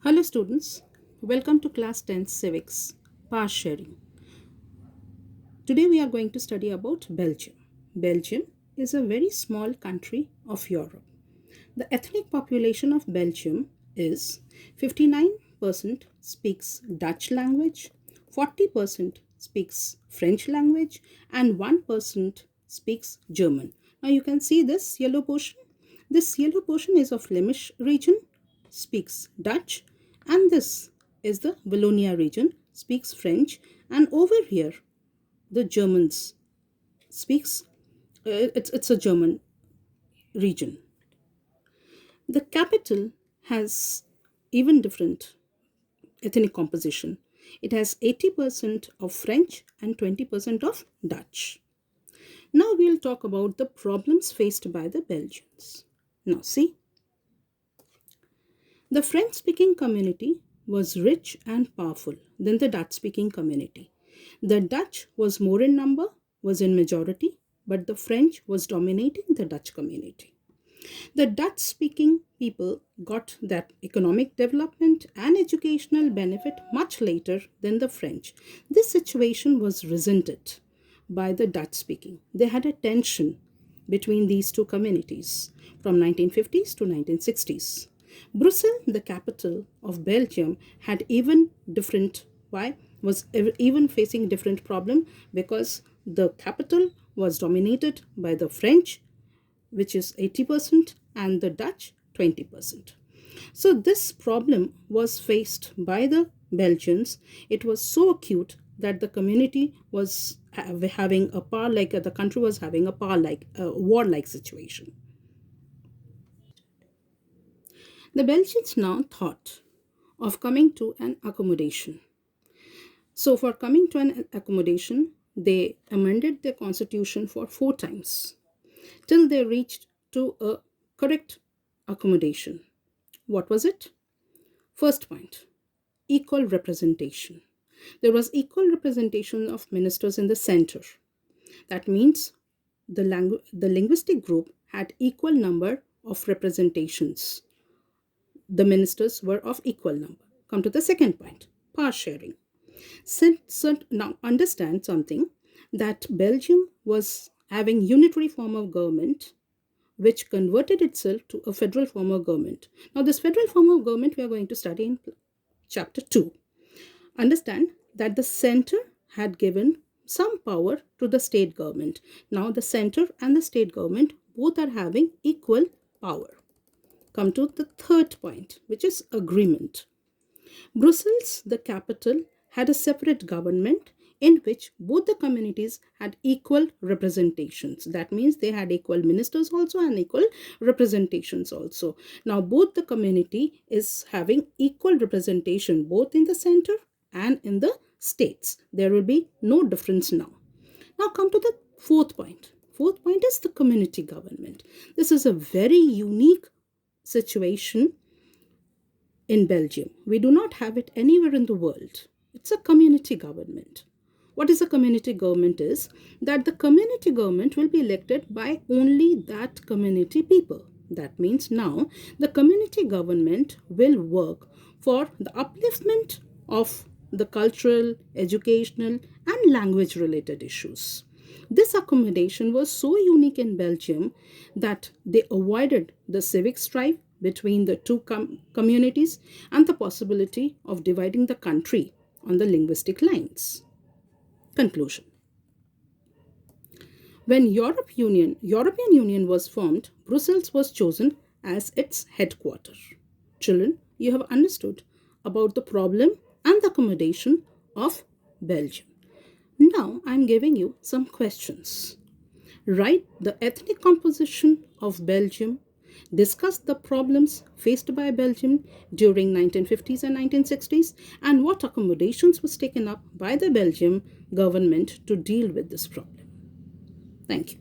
Hello students, welcome to class 10 civics, pass sharing. Today we are going to study about Belgium. Belgium is a very small country of Europe. The ethnic population of Belgium is 59% speaks Dutch language, 40% speaks French language, and 1% speaks German. Now you can see this yellow portion. This yellow portion is of Flemish region, speaks Dutch, and this is the Wallonia region, speaks French, and over here the Germans speaks. It's a German region. The capital has even different ethnic composition. It has 80% of French and 20% of Dutch. Now we'll talk about the problems faced by the Belgians. Now see, the French speaking community was rich and powerful than the Dutch speaking community. The Dutch was more in number, was in majority, but the French was dominating the Dutch community. The Dutch speaking people got that economic development and educational benefit much later than the French. This situation was resented by the Dutch speaking. They had a tension between these two communities from 1950s to 1960s. Brussels, the capital of Belgium, had even different why was even facing different problem because the capital was dominated by the French, which is 80%, and the Dutch 20%. So this problem was faced by the Belgians. It was so acute that the community was having a power like the country was having a power like a war-like situation. The Belgians now thought of coming to an accommodation. So for coming to an accommodation, they amended their constitution for 4 times till they reached to a correct accommodation. What was it? First point, equal representation. There was equal representation of ministers in the center. That means the linguistic group had equal number of representations. The ministers were of equal number. Come to the second point, power sharing. So now understand something, that Belgium was having unitary form of government which converted itself to a federal form of government. Now this federal form of government we are going to study in chapter 2. Understand that the center had given some power to the state government. Now the center and the state government both are having equal power. Come to the third point, which is agreement. Brussels, the capital, had a separate government in which both the communities had equal representations. That means they had equal ministers also and equal representations also. Now both the community is having equal representation both in the center and in the states. There will be no difference now. Now come to the fourth point. Fourth point is the community government. This is a very unique situation in Belgium. We do not have it anywhere in the world. It's a community government. What is a community government is that the community government will be elected by only that community people. That means now the community government will work for the upliftment of the cultural, educational, and language related issues. This accommodation was so unique in Belgium that they avoided the civic strife between the two communities and the possibility of dividing the country on the linguistic lines. Conclusion. When European Union was formed, Brussels was chosen as its headquarters. Children, you have understood about the problem and the accommodation of Belgium. Now I am giving you some questions. Write the ethnic composition of Belgium. Discuss the problems faced by Belgium during 1950s and 1960s and what accommodations was taken up by the Belgium government to deal with this problem. Thank you.